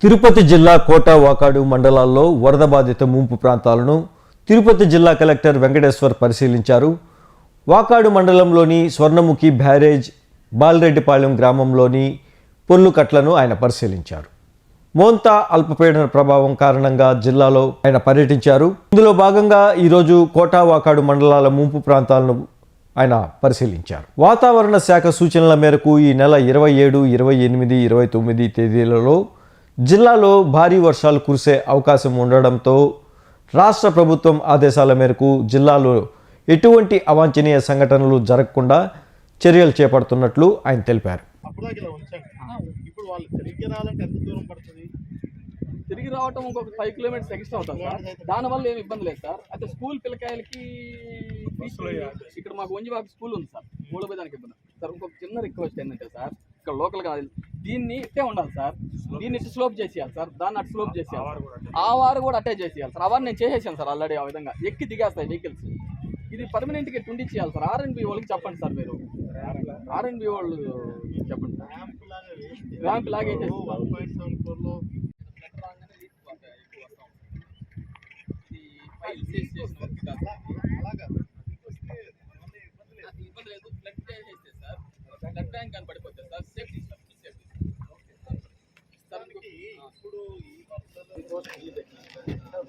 తిరుపతి జిల్లా కోట వాకాడు మండలాల్లో వరద బాధిత ముంపు ప్రాంతాలను తిరుపతి జిల్లా కలెక్టర్ వెంకటేశ్వర్ పరిశీలించారు. వాకాడు మండలంలోని స్వర్ణముఖి బ్యారేజ్, బాలరెడ్డిపాలెం గ్రామంలోని పొల్లుకట్లను ఆయన పరిశీలించారు. మోంతా అల్పపీడన ప్రభావం కారణంగా జిల్లాలో ఆయన పర్యటించారు. ఇందులో భాగంగా ఈరోజు కోట వాకాడు మండలాల ముంపు ప్రాంతాలను ఆయన పరిశీలించారు. వాతావరణ శాఖ సూచనల మేరకు ఈ నెల 27, 28, 29 తేదీలలో జిల్లాలో భారీ వర్షాలు కురిసే అవకాశం ఉండడంతో రాష్ట్ర ప్రభుత్వం ఆదేశాల మేరకు జిల్లాలో ఎటువంటి అవాంఛనీయ సంఘటనలు జరగకుండా చర్యలు చేపడుతున్నట్లు ఆయన తెలిపారు. తిరిగి రావటం ఇంకొక 5 కిలోమీటర్స్ ఎక్స్ట్రా అవుతుంది సార్. దానివల్ల ఏమి ఇబ్బంది లేదు సార్. అయితే స్కూల్ పిల్లకాయలకి ఇక్కడ మాకు వంజివాక స్కూల్ ఉంది సార్, మూడోదానికి ఇబ్బంది సార్. ఇంకొక చిన్న రిక్వెస్ట్ ఏంటంటే సార్, ఇక్కడ లోకల్గా దీన్ని ఇట్టే ఉండాలి సార్. దీన్ని ఇటు స్లోప్ చేసేయాలి సార్, దాన్ని అటు స్లోప్ చేసేయాలి. ఆ వారు కూడా అటాచ్ చేసేయాలి సార్. అవన్నీ నేను చేసేసాను సార్ ఆల్రెడీ. ఆ విధంగా ఎక్కి దిగేస్తాయి వెహికల్స్. ఇది పర్మనెంట్గా టుండిచ్చేయాలి సార్. ఆర్ఎన్బి వాళ్ళకి చెప్పండి సార్, మీరు ఆర్ఎన్బి వాళ్ళు చెప్పండి సార్. ర్యాంప్ లాగే బ్లడ్ బ్యాంక్ అని పడిపోతుంది సార్. సేఫ్టీ సార్,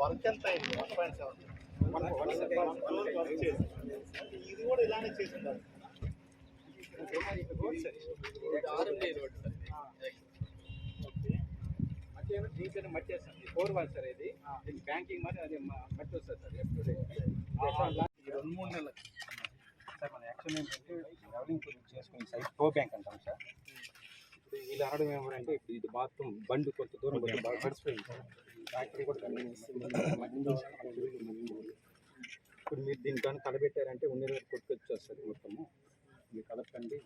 వర్క్ ఎంత అయింది? 1.7 ఇది కూడా ఇలానే చేసిండారు. RMD road sir. మట్టి వేస్తుంది 4 1 సార్. ఇది బ్యాంకింగ్ మరి అది మట్టి వస్తుంది సార్. 2-3 నెలలు సార్ మన యాక్చువల్ ఏంటంటే డెవలింగ్ చేసుకుని సైడ్ టో బ్యాంక్ అంటాం సార్. వీళ్ళు అనడం ఏమంటే ఇప్పుడు ఇది మొత్తం బండి కొంత దూరం బాగా పడిపోయింది సార్. ఫ్యాక్టరీ కూడా ఇప్పుడు మీరు దీన్ని కానీ కలబెట్టారంటే ఉన్నది కొట్టుకొచ్చి వస్తుంది మొత్తము. మీరు కలపండి,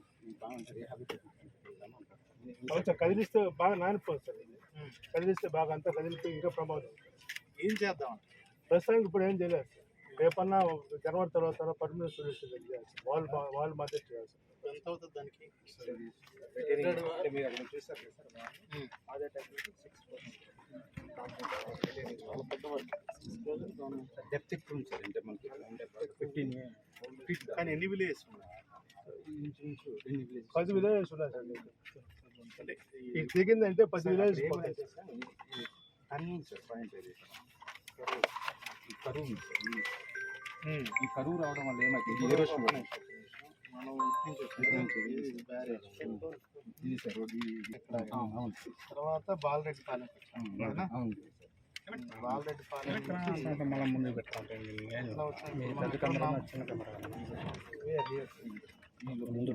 బాగుంటుంది. హ్యాబిట్ కదిలిస్తే బాగా నానిపోతుంది సార్. కదిలిస్తే బాగా అంతా కదిలితే ఇంకా ప్రమాదం. ఏం చేద్దాం ప్రస్తుతానికి ఇప్పుడు ఏం చేయలేదు సార్. రేపన్నా జనవరి తర్వాత పర్మనెంట్ సొల్యూషన్ చేయాలి. వాళ్ళు మద్దతు చేయాలి సార్. ఎంత అవుతుంది దానికి? మీరు అక్కడ చూస్తారు సార్. అదే టైంలో 6% డెప్త్ ఎక్కువ ఉంది సార్. అంటే మనకి 15 feet. కానీ ఎన్ని విలేజెస్ ఉన్నాయి? 10 విలేజెస్ ఉన్నాయి సార్. మీకు దిగిందంటే 10 విలేజెస్ అన్నీ సార్. పాయింట్ అది ఈ కరువు ఉంది సార్. ఈ కరువు రావడం వల్ల ఏమైతుంది? ఇది సార్ తర్వాత బాలరెడ్డిపాలెం. బాలరెడ్డిపాలెం మనం ముందు పెట్టుకుంటాం. ముందు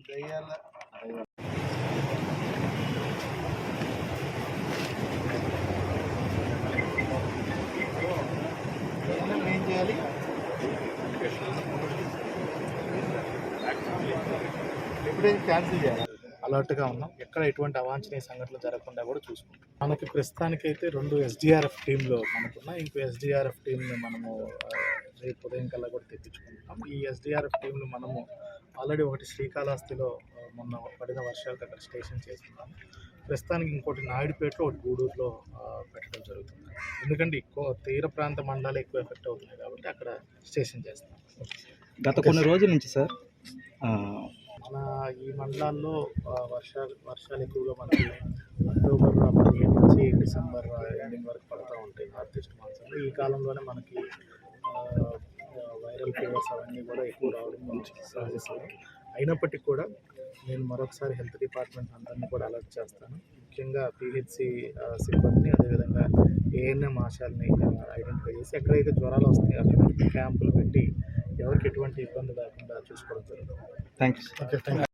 దయ్యాల ఏం చేయాలి? ఎప్పుడైనా క్యాన్సిల్ చేయాలి. అలర్ట్గా ఉన్నాం. ఎక్కడ ఎటువంటి అవాంఛనీయ సంఘటనలు జరగకుండా కూడా చూసుకుంటాం. మనకి ప్రస్తుతానికైతే 2 SDRF టీంలు మనకున్నాయి. ఇంకో SDRF టీంని మనము రేపు ఉదయం కల్లా కూడా తెప్పించుకుంటాం. ఈ SDRF టీంలు మనము ఆల్రెడీ ఒకటి శ్రీకాళహస్తిలో మొన్న పడిన వర్షాలకు అక్కడ స్టేషన్ చేస్తున్నాం. ప్రస్తుతానికి ఇంకోటి నాయుడుపేటలో, ఒకటి గూడూరులో పెట్టడం జరుగుతుంది. ఎందుకంటే ఎక్కువ తీర ప్రాంత మండలాలు ఎక్కువ ఎఫెక్ట్ అవుతున్నాయి కాబట్టి అక్కడ స్టేషన్ చేస్తాం. గత కొన్ని రోజుల నుంచి సార్ మన ఈ మండలాల్లో వర్షాలు ఎక్కువగా మనకి అక్టోబర్ నుంచి డిసెంబర్ ఎండింగ్ వరకు పడుతూ ఉంటాయి. నార్త్ ఈస్ట్ మాన్సూన్లో ఈ కాలంలోనే మనకి వైరల్ ఫీవర్స్ అవన్నీ కూడా ఎక్కువ రావడం మంచి సహజం. అయినప్పటికీ కూడా నేను మరొకసారి హెల్త్ డిపార్ట్మెంట్ అందరినీ కూడా అలర్ట్ చేస్తాను. ముఖ్యంగా PHC సిబ్బందిని, అదేవిధంగా ANM ఆశాలని ఐడెంటిఫై చేసి ఎక్కడైతే జ్వరాలు వస్తాయో అక్కడ క్యాంపులు పెట్టి ఎవరికి ఎటువంటి ఇబ్బంది లేకుండా చూసుకోవడం జరుగుతుంది. Thank you.